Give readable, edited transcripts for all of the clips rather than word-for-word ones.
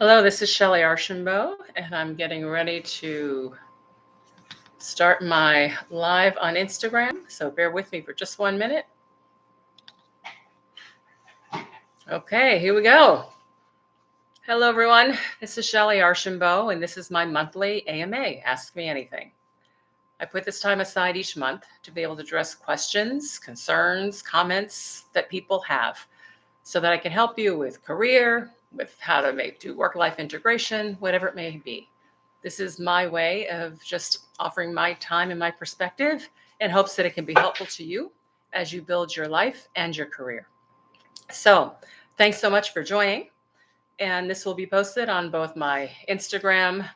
Hello, this is Shellye Archambeau, and I'm getting ready to start my live on Instagram. So bear with me for just 1 minute. Okay, here we go. Hello, everyone. This is Shellye Archambeau, and this is my monthly AMA, Ask Me Anything. I put this time aside each month to be able to address questions, concerns, comments that people have so that I can help you with career, with how to do work-life integration, whatever it may be. This is my way of just offering my time and my perspective in hopes that it can be helpful to you as you build your life and your career. So thanks so much for joining. And this will be posted on both my Instagram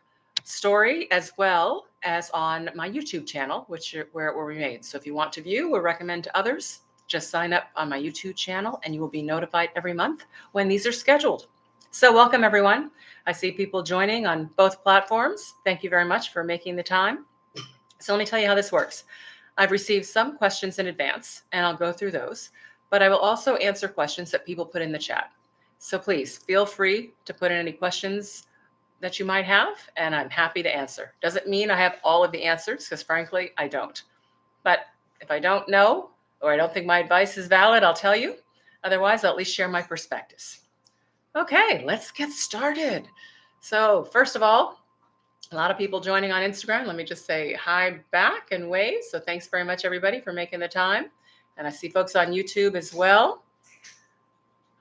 story as well as on my YouTube channel, where it will remain. So if you want to view or recommend to others, just sign up on my YouTube channel and you will be notified every month when these are scheduled. So welcome, everyone. I see people joining on both platforms. Thank you very much for making the time. So let me tell you how this works. I've received some questions in advance, and I'll go through those, but I will also answer questions that people put in the chat. So please feel free to put in any questions that you might have, and I'm happy to answer. Doesn't mean I have all of the answers, because frankly, I don't. But if I don't know, or I don't think my advice is valid, I'll tell you. Otherwise, I'll at least share my perspectives. Okay, let's get started. So first of all, a lot of people joining on Instagram. Let me just say hi back and wave. So thanks very much, everybody, for making the time. And I see folks on YouTube as well.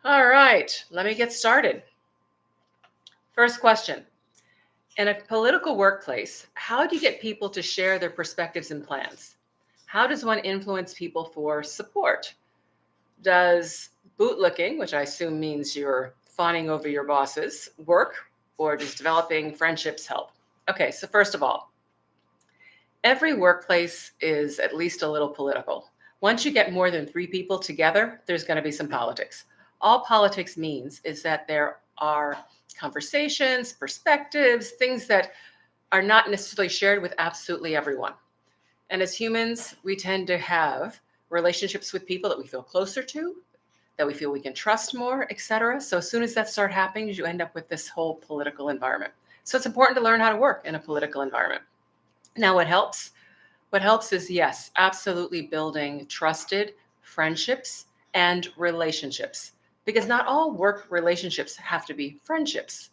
All right, let me get started. First question. In a political workplace, how do you get people to share their perspectives and plans? How does one influence people for support? Does bootlicking, which I assume means you're fawning over your bosses, work, or does developing friendships help? Okay, so first of all, every workplace is at least a little political. Once you get more than 3 people together, there's going to be some politics. All politics means is that there are conversations, perspectives, things that are not necessarily shared with absolutely everyone. And as humans, we tend to have relationships with people that we feel closer to, that we feel we can trust more, etc. So as soon as that starts happening, you end up with this whole political environment. So it's important to learn how to work in a political environment. Now, what helps? What helps is, yes, absolutely building trusted friendships and relationships, because not all work relationships have to be friendships.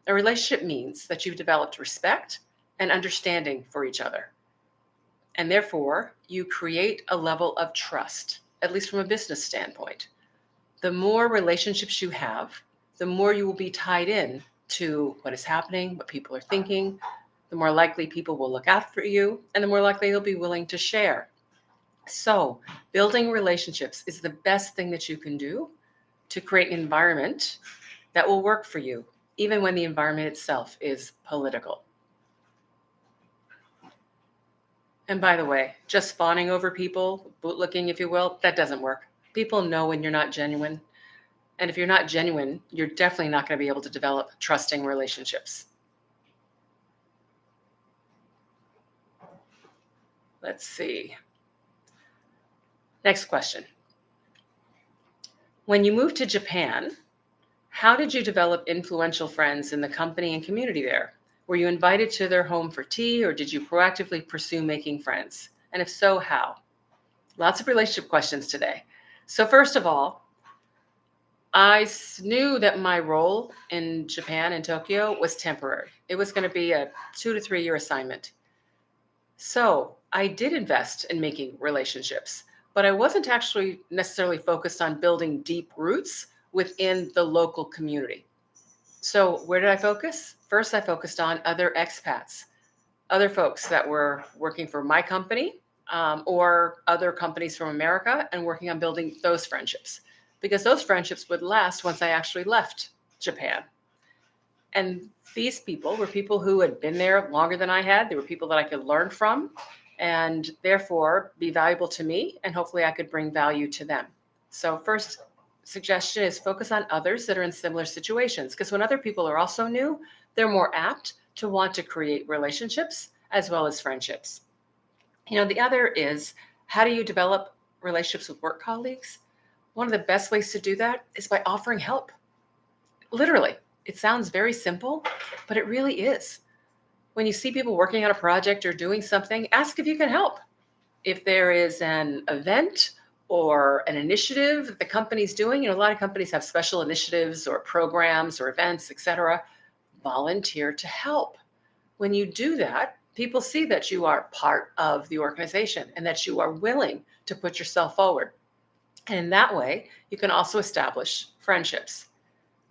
A relationship means that you've developed respect and understanding for each other. And therefore, you create a level of trust, at least from a business standpoint. The more relationships you have, the more you will be tied in to what is happening, what people are thinking, the more likely people will look out for you, and the more likely they'll be willing to share. So building relationships is the best thing that you can do to create an environment that will work for you, even when the environment itself is political. And by the way, just fawning over people, bootlicking, if you will, that doesn't work. People know when you're not genuine. And if you're not genuine, you're definitely not going to be able to develop trusting relationships. Let's see. Next question. When you moved to Japan, how did you develop influential friends in the company and community there? Were you invited to their home for tea, or did you proactively pursue making friends? And if so, how? Lots of relationship questions today. So first of all, I knew that my role in Japan, in Tokyo, was temporary. It was going to be a 2 to 3 year assignment. So I did invest in making relationships, but I wasn't actually necessarily focused on building deep roots within the local community. So where did I focus? First, I focused on other expats, other folks that were working for my company or other companies from America, and working on building those friendships, because those friendships would last once I actually left Japan. And these people were people who had been there longer than I had. They were people that I could learn from and therefore be valuable to me, and hopefully I could bring value to them. So first suggestion is focus on others that are in similar situations, because when other people are also new, they're more apt to want to create relationships as well as friendships. The other is, how do you develop relationships with work colleagues? One of the best ways to do that is by offering help. Literally, It sounds very simple, but it really is. When you see people working on a project or doing something, ask if you can help. If there is an event or an initiative that the company's doing, a lot of companies have special initiatives or programs or events, etc. Volunteer to help. When you do that, people see that you are part of the organization and that you are willing to put yourself forward. And in that way, you can also establish friendships.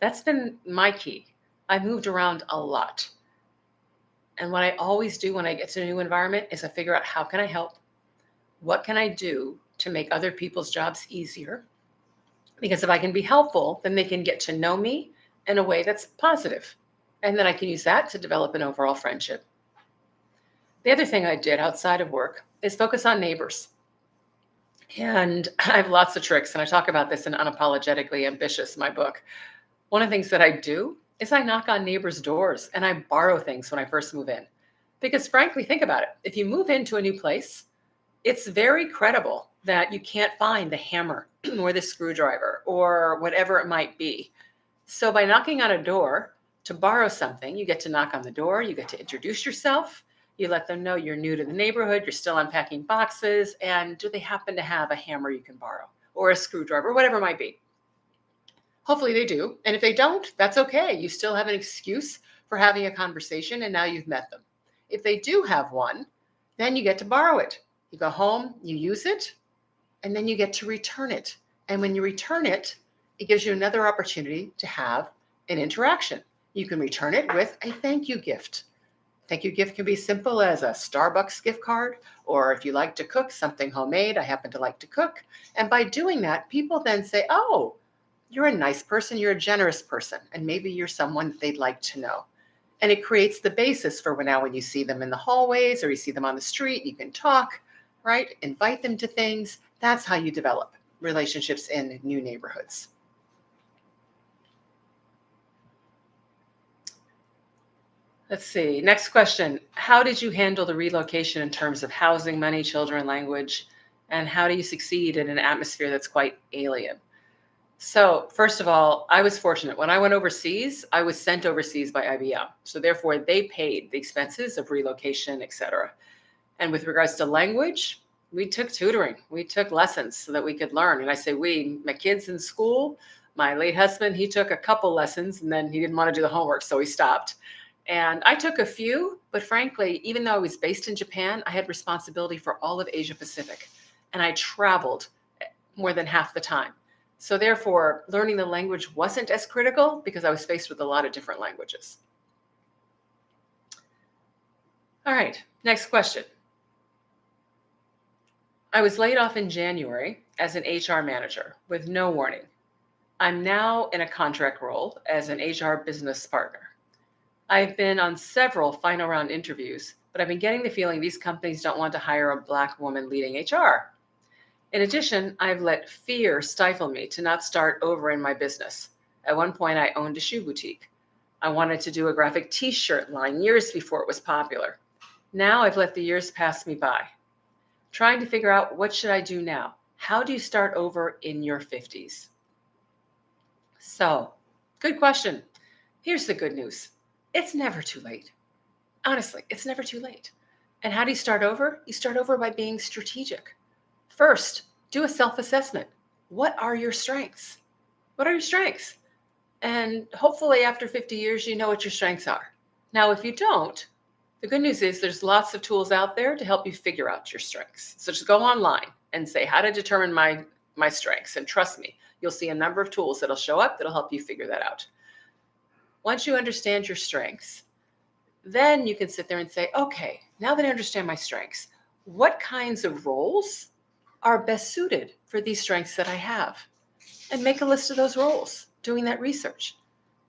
That's been my key. I've moved around a lot. And what I always do when I get to a new environment is I figure out, how can I help? What can I do to make other people's jobs easier? Because if I can be helpful, then they can get to know me in a way that's positive. And then I can use that to develop an overall friendship. The other thing I did outside of work is focus on neighbors. And I have lots of tricks, and I talk about this in Unapologetically Ambitious, my book. One of the things that I do is I knock on neighbors' doors and I borrow things when I first move in. Because frankly, think about it. If you move into a new place, it's very credible that you can't find the hammer or the screwdriver or whatever it might be. So by knocking on a door to borrow something, you get to knock on the door, you get to introduce yourself, you let them know you're new to the neighborhood, you're still unpacking boxes, and do they happen to have a hammer you can borrow or a screwdriver, whatever it might be. Hopefully they do. And if they don't, that's okay. You still have an excuse for having a conversation, and now you've met them. If they do have one, then you get to borrow it. You go home, you use it, and then you get to return it. And when you return it, it gives you another opportunity to have an interaction. You can return it with a thank you gift. Thank you gift can be simple as a Starbucks gift card, or if you like to cook something homemade, I happen to like to cook. And by doing that, people then say, oh, you're a nice person, you're a generous person, and maybe you're someone that they'd like to know. And it creates the basis for when you see them in the hallways or you see them on the street, you can talk, right? Invite them to things. That's how you develop relationships in new neighborhoods. Let's see. Next question. How did you handle the relocation in terms of housing, money, children, language? And how do you succeed in an atmosphere that's quite alien? So first of all, I was fortunate. When I went overseas, I was sent overseas by IBM. So therefore, they paid the expenses of relocation, etc. And with regards to language, we took tutoring. We took lessons so that we could learn. And I say we, my kids in school, my late husband, he took a couple lessons and then he didn't want to do the homework, so he stopped. And I took a few, but frankly, even though I was based in Japan, I had responsibility for all of Asia Pacific. And I traveled more than half the time. So therefore, learning the language wasn't as critical because I was faced with a lot of different languages. All right, next question. I was laid off in January as an HR manager with no warning. I'm now in a contract role as an HR business partner. I've been on several final round interviews, but I've been getting the feeling these companies don't want to hire a Black woman leading HR. In addition, I've let fear stifle me to not start over in my business. At one point, I owned a shoe boutique. I wanted to do a graphic t-shirt line years before it was popular. Now I've let the years pass me by. Trying to figure out, what should I do now? How do you start over in your 50s? So, good question. Here's the good news. It's never too late. Honestly, it's never too late. And how do you start over? You start over by being strategic. First, do a self-assessment. What are your strengths? What are your strengths? And hopefully after 50 years, you know what your strengths are. Now, if you don't, the good news is there's lots of tools out there to help you figure out your strengths. So just go online and say, how to determine my strengths. And trust me, you'll see a number of tools that'll show up that'll help you figure that out. Once you understand your strengths, then you can sit there and say, okay, now that I understand my strengths, what kinds of roles are best suited for these strengths that I have? And make a list of those roles, doing that research.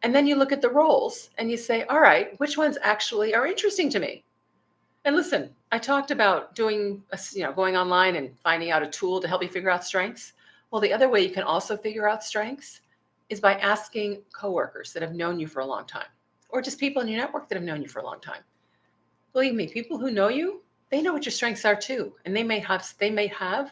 And then you look at the roles and you say, all right, which ones actually are interesting to me? And listen, I talked about going online and finding out a tool to help you figure out strengths. Well, the other way you can also figure out strengths is by asking coworkers that have known you for a long time, or just people in your network that have known you for a long time. Believe me, people who know you, they know what your strengths are too. And they may have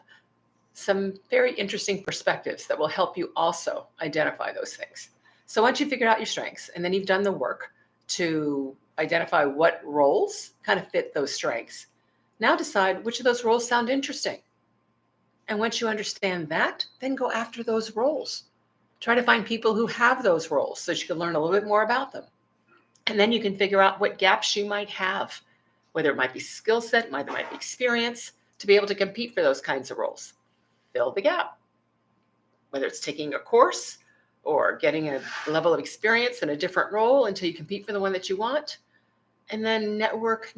some very interesting perspectives that will help you also identify those things. So once you figured out your strengths and then you've done the work to identify what roles kind of fit those strengths, now decide which of those roles sound interesting. And once you understand that, then go after those roles. Try to find people who have those roles so that you can learn a little bit more about them. And then you can figure out what gaps you might have, whether it might be skill set, whether it might be experience, to be able to compete for those kinds of roles. Fill the gap. Whether it's taking a course or getting a level of experience in a different role until you compete for the one that you want. And then network.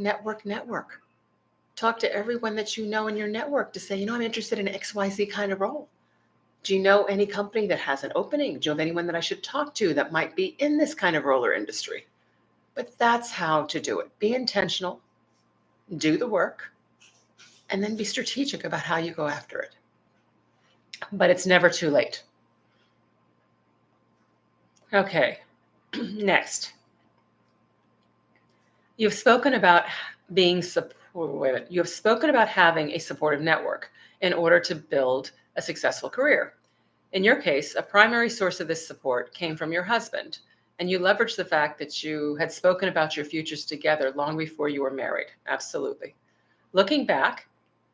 Talk to everyone that you know in your network to say, I'm interested in XYZ kind of role. Do you know any company that has an opening? Do you know of anyone that I should talk to that might be in this kind of role or industry? But that's how to do it. Be intentional, do the work, and then be strategic about how you go after it. But it's never too late. Okay, next. You've spoken about having a supportive network in order to build a successful career. In your case, a primary source of this support came from your husband, and you leveraged the fact that you had spoken about your futures together long before you were married. Absolutely. Looking back,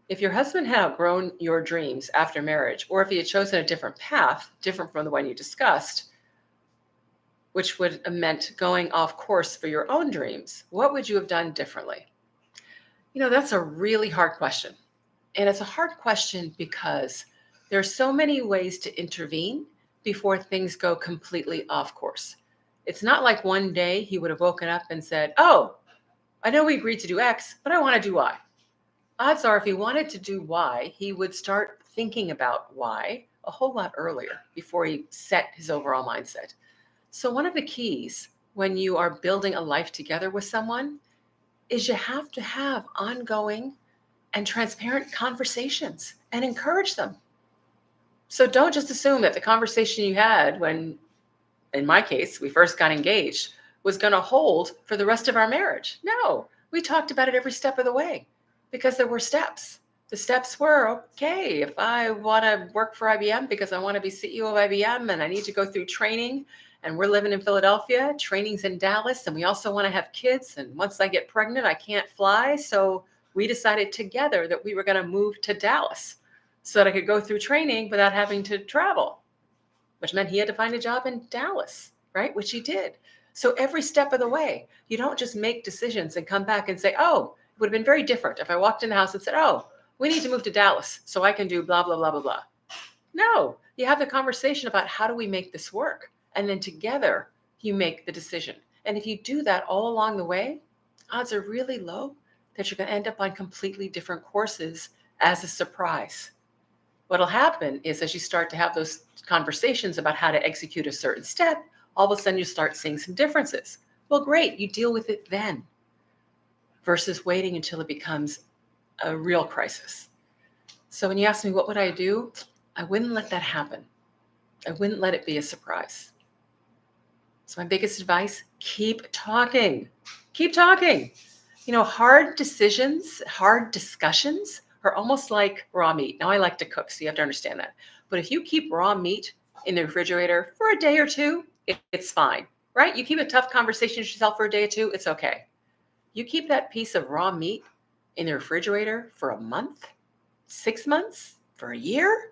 if your husband had outgrown your dreams after marriage, or if he had chosen a different path, different from the one you discussed, which would have meant going off course for your own dreams, what would you have done differently? That's a really hard question. And it's a hard question because there are so many ways to intervene before things go completely off course. It's not like one day he would have woken up and said, oh, I know we agreed to do X, but I want to do Y. Odds are if he wanted to do Y, he would start thinking about Y a whole lot earlier before he set his overall mindset. So one of the keys when you are building a life together with someone is you have to have ongoing and transparent conversations and encourage them. So don't just assume that the conversation you had when, in my case, we first got engaged was going to hold for the rest of our marriage. No, we talked about it every step of the way because there were steps. The steps were, okay, if I want to work for IBM because I want to be CEO of IBM and I need to go through training, and we're living in Philadelphia, training's in Dallas, and we also want to have kids. And once I get pregnant, I can't fly. So we decided together that we were going to move to Dallas so that I could go through training without having to travel, which meant he had to find a job in Dallas, right? Which he did. So every step of the way, you don't just make decisions and come back and say, oh, it would have been very different if I walked in the house and said, oh, we need to move to Dallas so I can do blah, blah, blah, blah, blah. No, you have the conversation about how do we make this work? And then together you make the decision. And if you do that all along the way, odds are really low that you're going to end up on completely different courses as a surprise. What'll happen is as you start to have those conversations about how to execute a certain step, all of a sudden you start seeing some differences. Well, great, you deal with it then versus waiting until it becomes a real crisis. So when you ask me what would I do, I wouldn't let that happen. I wouldn't let it be a surprise. So my biggest advice, keep talking. Keep talking. Hard decisions, hard discussions are almost like raw meat. Now I like to cook, so you have to understand that. But if you keep raw meat in the refrigerator for a day or two, it's fine, right? You keep a tough conversation with yourself for a day or two, it's okay. You keep that piece of raw meat in the refrigerator for a month, 6 months, for a year,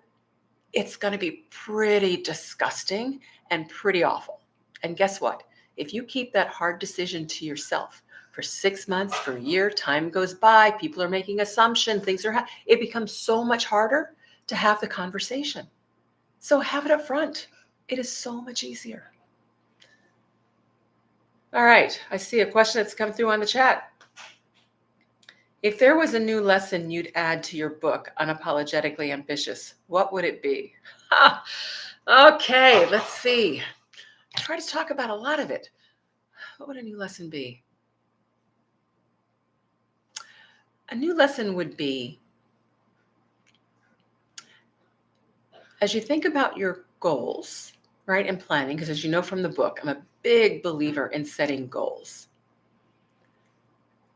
it's going to be pretty disgusting and pretty awful. And guess what? If you keep that hard decision to yourself for 6 months, for a year, time goes by, people are making assumptions, it becomes so much harder to have the conversation. So have it up front. It is so much easier. All right, I see a question that's come through on the chat. If there was a new lesson you'd add to your book, Unapologetically Ambitious, what would it be? Okay, let's see. I try to talk about a lot of it. What would a new lesson be? A new lesson would be, as you think about your goals, right, and planning, because as you know from the book, I'm a big believer in setting goals.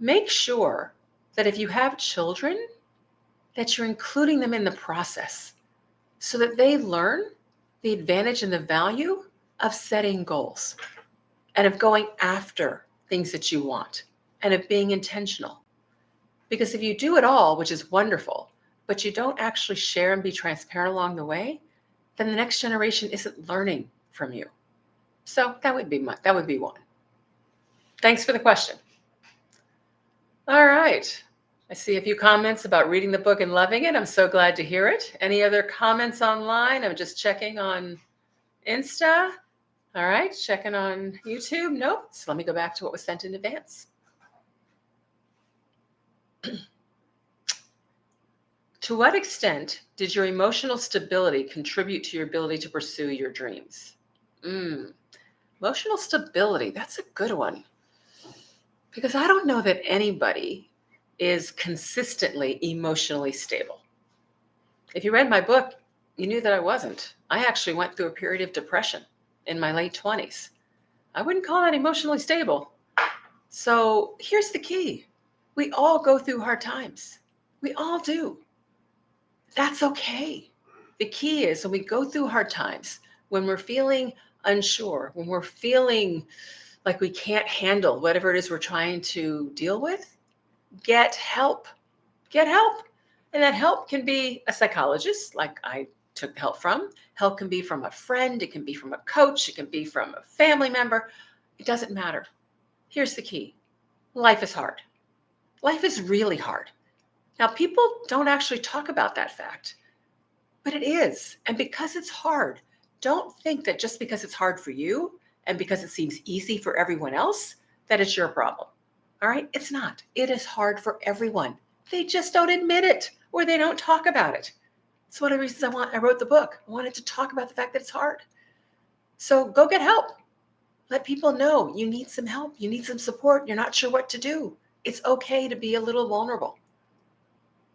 Make sure that if you have children, that you're including them in the process so that they learn the advantage and the value of setting goals and of going after things that you want and of being intentional. Because if you do it all, which is wonderful, but you don't actually share and be transparent along the way, then the next generation isn't learning from you. So that would be one. Thanks for the question. All right. I see a few comments about reading the book and loving it. I'm so glad to hear it. Any other comments online? I'm just checking on Insta. All right, checking on YouTube. Nope. So let me go back to what was sent in advance. To what extent did your emotional stability contribute to your ability to pursue your dreams? Emotional stability, that's a good one. Because I don't know that anybody is consistently emotionally stable. If you read my book, you knew that I wasn't. I actually went through a period of depression in my late 20s. I wouldn't call that emotionally stable. So here's the key. We all go through hard times. We all do. That's okay. The key is when we go through hard times, when we're feeling unsure, when we're feeling like we can't handle whatever it is we're trying to deal with, get help. Get help. And that help can be a psychologist, like I took help from. Help can be from a friend. It can be from a coach. It can be from a family member. It doesn't matter. Here's the key. Life is hard. Life is really hard. Now, people don't actually talk about that fact, but it is. And because it's hard, don't think that just because it's hard for you and because it seems easy for everyone else, that it's your problem. All right? It's not. It is hard for everyone. They just don't admit it or they don't talk about it. It's one of the reasons I wrote the book. I wanted to talk about the fact that it's hard. So go get help. Let people know you need some help. You need some support. You're not sure what to do. It's okay to be a little vulnerable.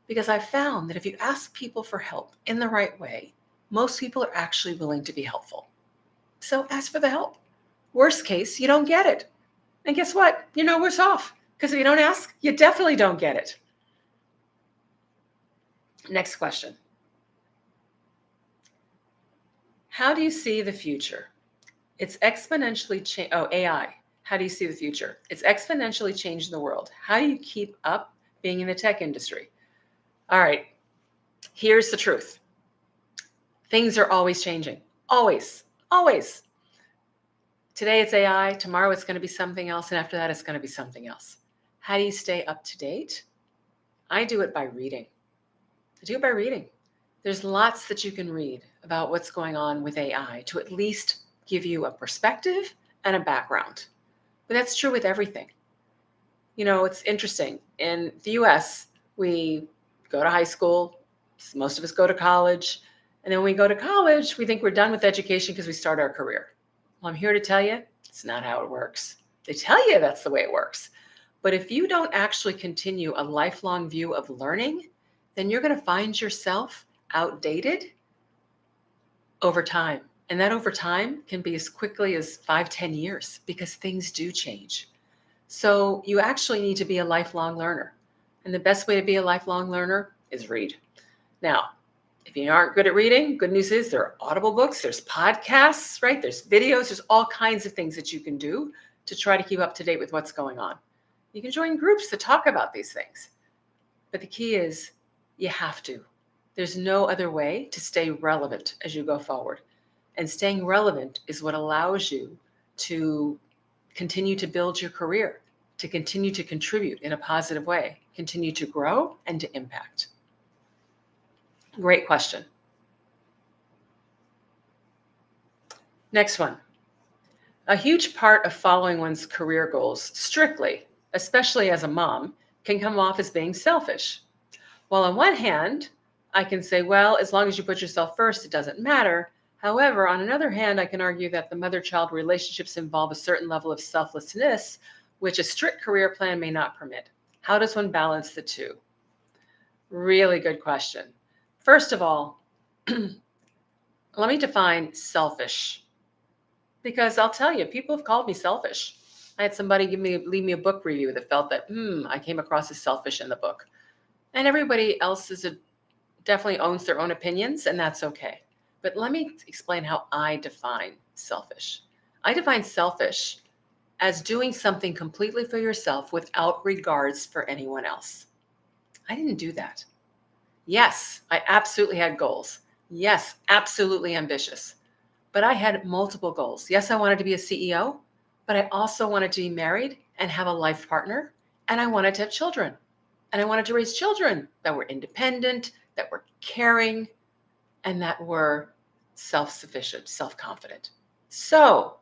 Because I've found that if you ask people for help in the right way, most people are actually willing to be helpful. So ask for the help. Worst case, you don't get it. And guess what? You're no worse off. Because if you don't ask, you definitely don't get it. Next question. How do you see the future? It's exponentially changing. Oh, AI. How do you see the future? It's exponentially changing the world. How do you keep up being in the tech industry? All right. Here's the truth. Things are always changing. Always. Always. Today it's AI. Tomorrow it's going to be something else. And after that, it's going to be something else. How do you stay up to date? I do it by reading. There's lots that you can read about what's going on with AI to at least give you a perspective and a background. But that's true with everything. You know, it's interesting. In the US, we go to high school. Most of us go to college. And then when we go to college, we think we're done with education because we start our career. Well, I'm here to tell you, it's not how it works. They tell you that's the way it works. But if you don't actually continue a lifelong view of learning, then you're going to find yourself outdated over time. And that over time can be as quickly as 5-10 years because things do change. So you actually need to be a lifelong learner. And the best way to be a lifelong learner is read. Now, if you aren't good at reading, good news is there are Audible books, there's podcasts, right? There's videos, there's all kinds of things that you can do to try to keep up to date with what's going on. You can join groups to talk about these things. But the key is you have to. There's no other way to stay relevant as you go forward. And staying relevant is what allows you to continue to build your career, to continue to contribute in a positive way, continue to grow and to impact. Great question. Next one. A huge part of following one's career goals strictly, especially as a mom, can come off as being selfish. While on one hand, I can say, well, as long as you put yourself first, it doesn't matter. However, on another hand, I can argue that the mother-child relationships involve a certain level of selflessness, which a strict career plan may not permit. How does one balance the two? Really good question. First of all, let me define selfish. Because I'll tell you, people have called me selfish. I had somebody leave me a book review that felt that, I came across as selfish in the book. And everybody else definitely owns their own opinions, and that's okay. But let me explain how I define selfish. I define selfish as doing something completely for yourself without regards for anyone else. I didn't do that. Yes, I absolutely had goals. Yes, absolutely ambitious. But I had multiple goals. Yes, I wanted to be a CEO, but I also wanted to be married and have a life partner. And I wanted to have children. And I wanted to raise children that were independent, that were caring, and that were self sufficient, self confident. So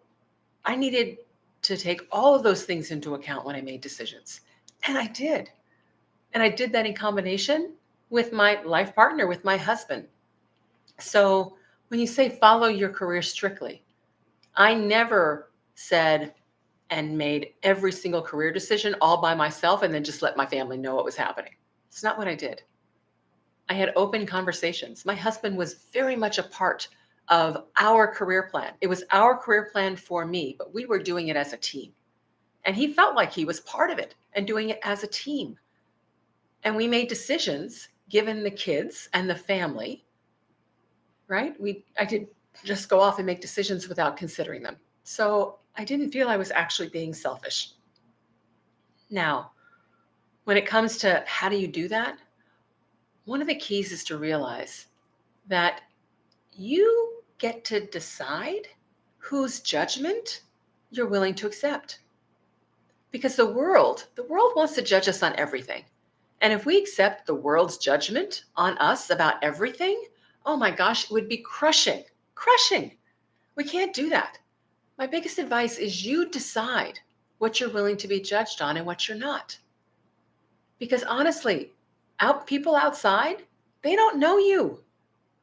I needed to take all of those things into account when I made decisions. And I did. And I did that in combination with my life partner, with my husband. So when you say follow your career strictly, I never said and made every single career decision all by myself and then just let my family know what was happening. It's not what I did. I had open conversations. My husband was very much a part of our career plan. It was our career plan for me, but we were doing it as a team. And he felt like he was part of it and doing it as a team. And we made decisions given the kids and the family, right? I did just go off and make decisions without considering them. So I didn't feel I was actually being selfish. Now, when it comes to how do you do that, one of the keys is to realize that you get to decide whose judgment you're willing to accept. Because the world wants to judge us on everything. And if we accept the world's judgment on us about everything, oh my gosh, it would be crushing, crushing. We can't do that. My biggest advice is you decide what you're willing to be judged on and what you're not. Because honestly, people outside, they don't know you.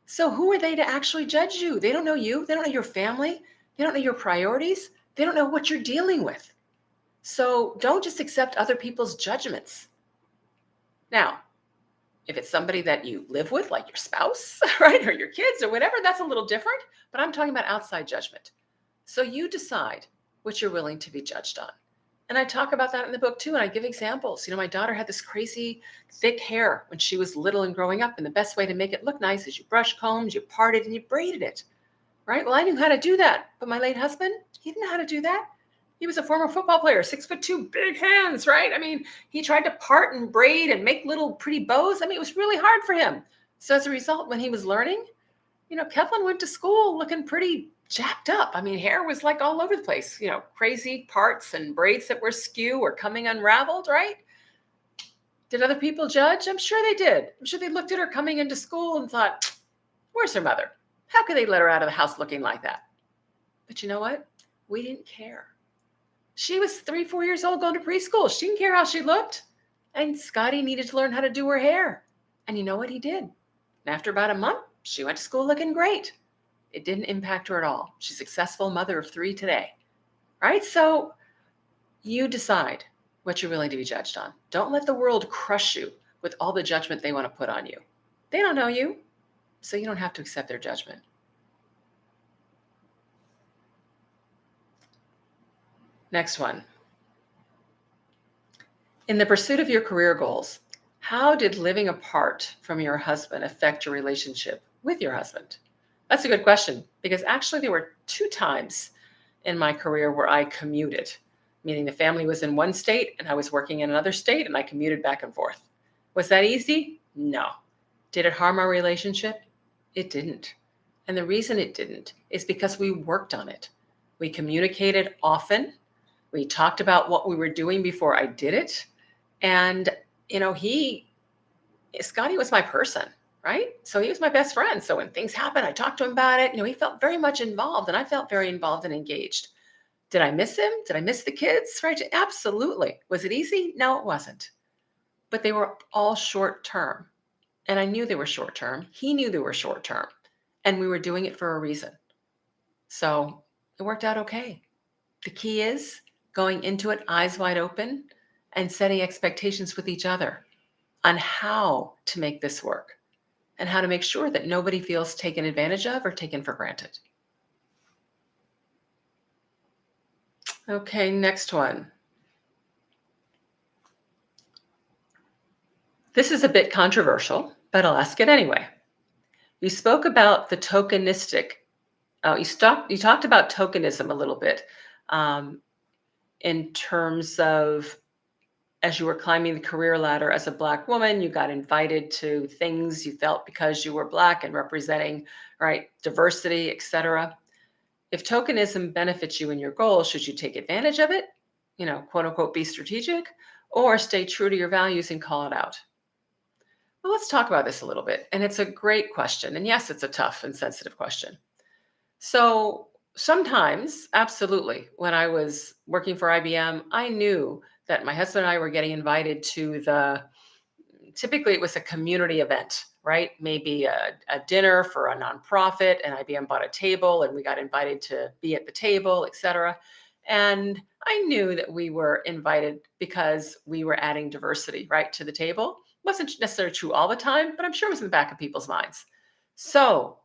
So who are they to actually judge you? They don't know you. They don't know your family. They don't know your priorities. They don't know what you're dealing with. So don't just accept other people's judgments. Now, if it's somebody that you live with, like your spouse, right, or your kids or whatever, that's a little different. But I'm talking about outside judgment. So you decide what you're willing to be judged on. And I talk about that in the book too. And I give examples. My daughter had this crazy thick hair when she was little and growing up. And the best way to make it look nice is you brush combs, you parted, and you braided it. Right? Well, I knew how to do that. But my late husband, he didn't know how to do that. He was a former football player, 6'2", big hands, right? I mean, he tried to part and braid and make little pretty bows. I mean, it was really hard for him. So as a result, when he was learning, Kevlin went to school looking pretty jacked up. I mean, hair was like all over the place, crazy parts and braids that were skew or coming unraveled, right? Did other people judge? I'm sure they did. I'm sure they looked at her coming into school and thought, where's her mother? How could they let her out of the house looking like that? But you know what? We didn't care. She was 3-4 years old going to preschool. She didn't care how she looked. And Scotty needed to learn how to do her hair. And you know what he did? And after about a month, she went to school looking great. It didn't impact her at all. She's a successful mother of 3 today. Right? So you decide what you're willing to be judged on. Don't let the world crush you with all the judgment they want to put on you. They don't know you, so you don't have to accept their judgment. Next one. In the pursuit of your career goals, how did living apart from your husband affect your relationship with your husband? That's a good question, because actually there were 2 times in my career where I commuted, meaning the family was in one state and I was working in another state and I commuted back and forth. Was that easy? No. Did it harm our relationship? It didn't. And the reason it didn't is because we worked on it. We communicated often. We talked about what we were doing before I did it. And, Scotty was my person, right? So he was my best friend. So when things happened, I talked to him about it. He felt very much involved and I felt very involved and engaged. Did I miss him? Did I miss the kids? Right? Absolutely. Was it easy? No, it wasn't. But they were all short term. And I knew they were short term. He knew they were short term. And we were doing it for a reason. So it worked out okay. The key is going into it eyes wide open and setting expectations with each other on how to make this work and how to make sure that nobody feels taken advantage of or taken for granted. Okay, next one. This is a bit controversial, but I'll ask it anyway. We spoke about the tokenistic. You talked about tokenism a little bit, um, in terms of, as you were climbing the career ladder as a Black woman, you got invited to things you felt because you were Black and representing, right, diversity, etc. If tokenism benefits you in your goals, should you take advantage of it? Quote unquote, be strategic, or stay true to your values and call it out? Well, let's talk about this a little bit. And it's a great question. And yes, it's a tough and sensitive question. So sometimes, absolutely, when I was working for IBM, I knew that my husband and I were getting invited to typically it was a community event, right? Maybe a dinner for a nonprofit, and IBM bought a table and we got invited to be at the table, et cetera. And I knew that we were invited because we were adding diversity, right, to the table. Wasn't necessarily true all the time, but I'm sure it was in the back of people's minds. So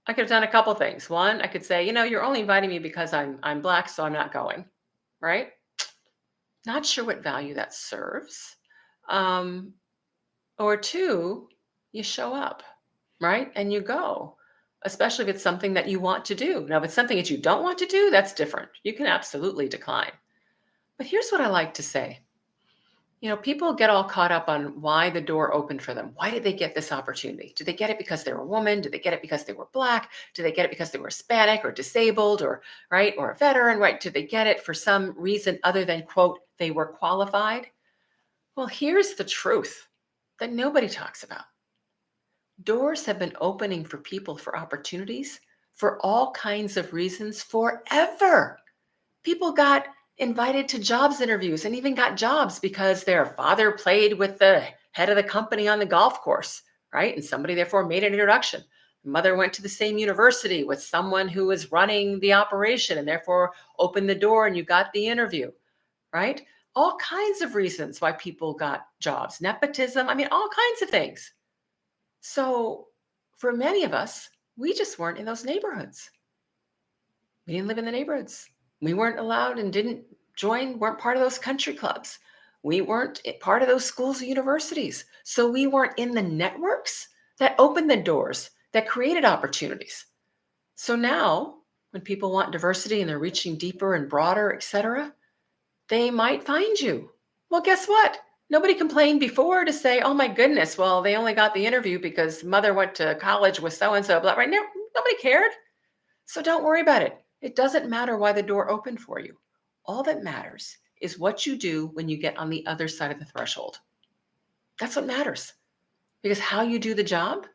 I could have done a couple things. One, I could say, you're only inviting me because I'm Black, so I'm not going, right? Not sure what value that serves. Um, or two, you show up, right? And you go, especially if it's something that you want to do. Now, if it's something that you don't want to do, that's different. You can absolutely decline. But here's what I like to say. People get all caught up on why the door opened for them. Why did they get this opportunity? Did they get it because they were a woman? Did they get it because they were Black? Did they get it because they were Hispanic or disabled or right or a veteran? Right? Did they get it for some reason other than, quote, they were qualified? Well, here's the truth that nobody talks about. Doors have been opening for people for opportunities for all kinds of reasons forever. People got invited to jobs interviews and even got jobs because their father played with the head of the company on the golf course, right? And somebody therefore made an introduction. Mother went to the same university with someone who was running the operation and therefore opened the door and you got the interview, right? All kinds of reasons why people got jobs, nepotism, all kinds of things. So for many of us, we just weren't in those neighborhoods. We didn't live in the neighborhoods. We weren't allowed and weren't part of those country clubs. We weren't part of those schools or universities. So we weren't in the networks that opened the doors, that created opportunities. So now when people want diversity and they're reaching deeper and broader, et cetera, they might find you. Well, guess what? Nobody complained before to say, oh my goodness, well, they only got the interview because mother went to college with so-and-so, blah, right now, nobody cared. So don't worry about it. It doesn't matter why the door opened for you. All that matters is what you do when you get on the other side of the threshold. That's what matters. Because how you do the job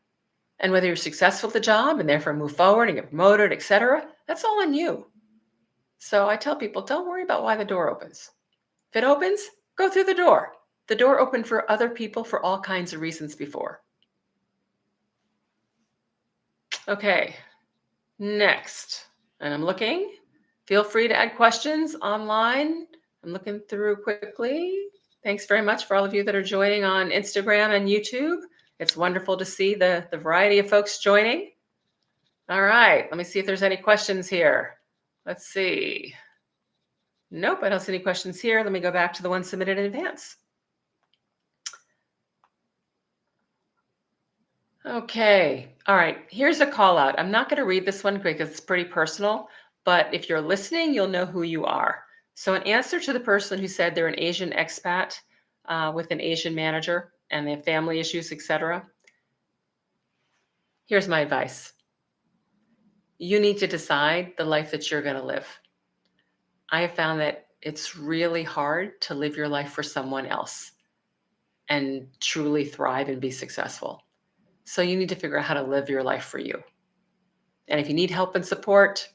and whether you're successful at the job and therefore move forward and get promoted, et cetera, that's all on you. So I tell people, don't worry about why the door opens. If it opens, go through the door. The door opened for other people for all kinds of reasons before. Okay, next. And I'm looking. Feel free to add questions online. I'm looking through quickly. Thanks very much for all of you that are joining on Instagram and YouTube. It's wonderful to see the variety of folks joining. All right, let me see if there's any questions here. Let's see. Nope, I don't see any questions here. Let me go back to the ones submitted in advance. Okay, all right, here's a call out. I'm not going to read this one because it's pretty personal, but if you're listening, you'll know who you are. So in answer to the person who said they're an Asian expat with an Asian manager and they have family issues, etc., here's my advice. You need to decide the life that you're going to live. I have found that it's really hard to live your life for someone else and truly thrive and be successful. So you need to figure out how to live your life for you. And if you need help and support,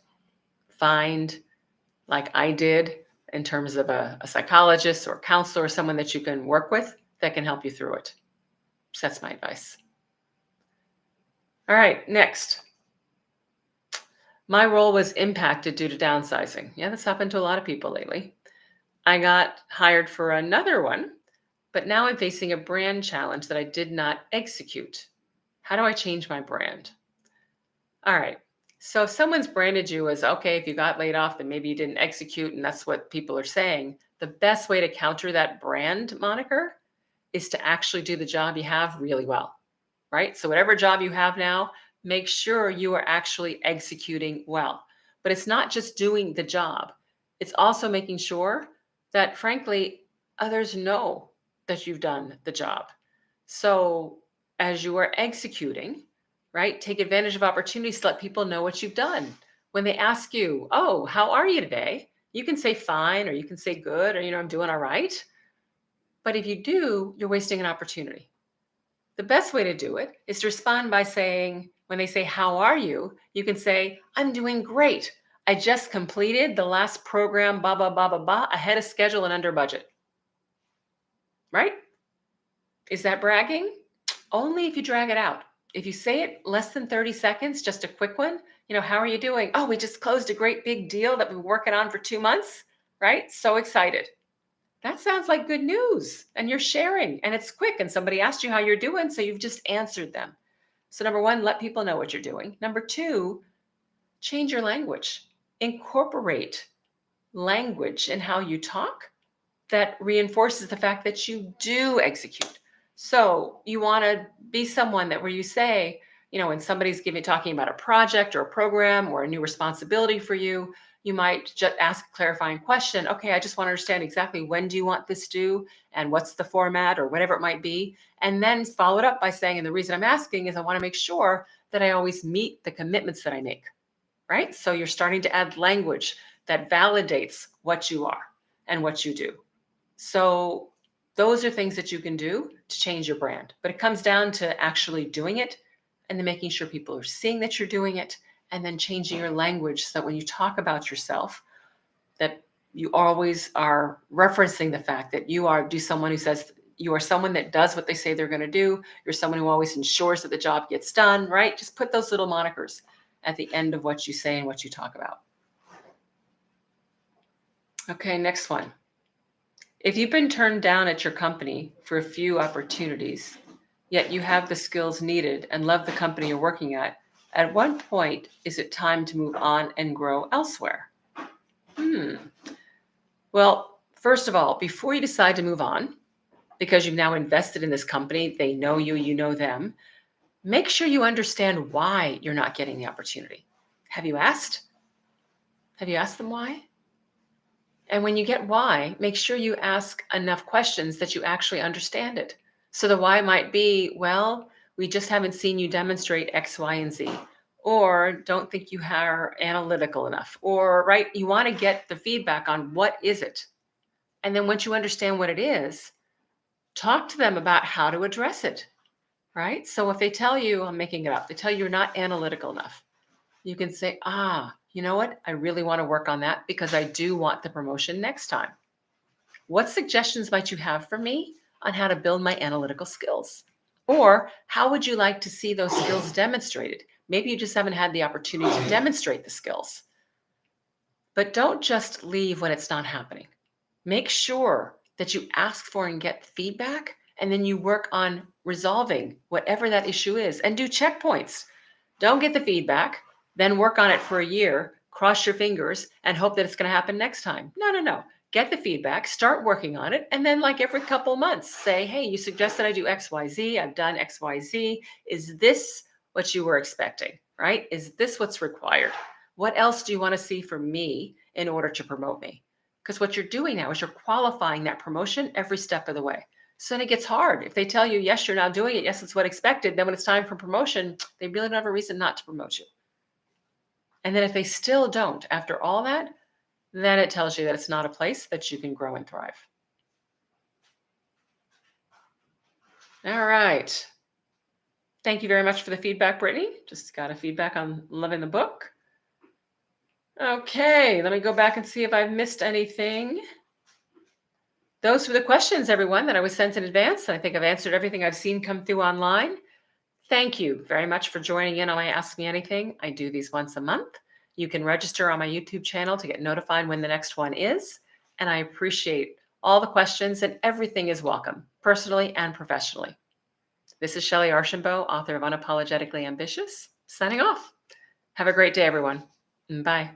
find, like I did, in terms of a psychologist or counselor or someone that you can work with that can help you through it. So that's my advice. All right, next. My role was impacted due to downsizing. Yeah, that's happened to a lot of people lately. I got hired for another one, but now I'm facing a brand challenge that I did not execute. How do I change my brand? All right. So if someone's branded you as, okay, if you got laid off, then maybe you didn't execute, and that's what people are saying. The best way to counter that brand moniker is to actually do the job you have really well, right? So whatever job you have now, make sure you are actually executing well. But it's not just doing the job. It's also making sure that, frankly, others know that you've done the job. So as you are executing, right, take advantage of opportunities to let people know what you've done. When they ask you, oh, how are you today? You can say fine, or you can say good, or, I'm doing all right. But if you do, you're wasting an opportunity. The best way to do it is to respond by saying, when they say, how are you? You can say, I'm doing great. I just completed the last program, blah, blah, blah, blah, blah, ahead of schedule and under budget. Right? Is that bragging? Only if you drag it out. If you say it less than 30 seconds, just a quick one, how are you doing? Oh, we just closed a great big deal that we've been working on for 2 months, right? So excited. That sounds like good news, and you're sharing, and it's quick, and somebody asked you how you're doing, so you've just answered them. So number one, let people know what you're doing. Number two, change your language. Incorporate language in how you talk that reinforces the fact that you do execute. So you want to be someone that where you say, when somebody's talking about a project or a program or a new responsibility for you, you might just ask a clarifying question. Okay, I just want to understand exactly when do you want this due and what's the format or whatever it might be. And then follow it up by saying, and the reason I'm asking is I want to make sure that I always meet the commitments that I make, right? So you're starting to add language that validates what you are and what you do. So those are things that you can do to change your brand. But it comes down to actually doing it and then making sure people are seeing that you're doing it, and then changing your language so that when you talk about yourself, that you always are referencing the fact that you are someone who says you are someone that does what they say they're going to do. You're someone who always ensures that the job gets done, right? Just put those little monikers at the end of what you say and what you talk about. Okay, next one. If you've been turned down at your company for a few opportunities, yet you have the skills needed and love the company you're working at what point is it time to move on and grow elsewhere? Well, first of all, before you decide to move on, because you've now invested in this company, they know you, you know them, make sure you understand why you're not getting the opportunity. Have you asked? Have you asked them why? And when you get why, make sure you ask enough questions that you actually understand it. So the why might be, well, we just haven't seen you demonstrate X, Y, and Z, or don't think you are analytical enough, or right, you want to get the feedback on what is it. And then once you understand what it is, talk to them about how to address it, right? So if they tell you, I'm making it up, they tell you you're not analytical enough, you can say, you know what? I really want to work on that because I do want the promotion next time. What suggestions might you have for me on how to build my analytical skills? Or how would you like to see those skills demonstrated? Maybe you just haven't had the opportunity to demonstrate the skills. But don't just leave when it's not happening. Make sure that you ask for and get feedback, and then you work on resolving whatever that issue is and do checkpoints. Don't get the feedback, then work on it for a year, cross your fingers, and hope that it's going to happen next time. No. Get the feedback, start working on it, and then like every couple months, say, hey, you suggested I do X, Y, Z. I've done X, Y, Z. Is this what you were expecting, right? Is this what's required? What else do you want to see from me in order to promote me? Because what you're doing now is you're qualifying that promotion every step of the way. So then it gets hard. If they tell you, yes, you're now doing it, yes, it's what expected, then when it's time for promotion, they really don't have a reason not to promote you. And then if they still don't, after all that, then it tells you that it's not a place that you can grow and thrive. All right. Thank you very much for the feedback, Brittany. Just got a feedback on loving the book. Okay, let me go back and see if I've missed anything. Those were the questions, everyone, that I was sent in advance. I think I've answered everything I've seen come through online. Thank you very much for joining in on my Ask Me Anything. I do these once a month. You can register on my YouTube channel to get notified when the next one is. And I appreciate all the questions, and everything is welcome, personally and professionally. This is Shellye Archambeau, author of Unapologetically Ambitious, signing off. Have a great day, everyone. Bye.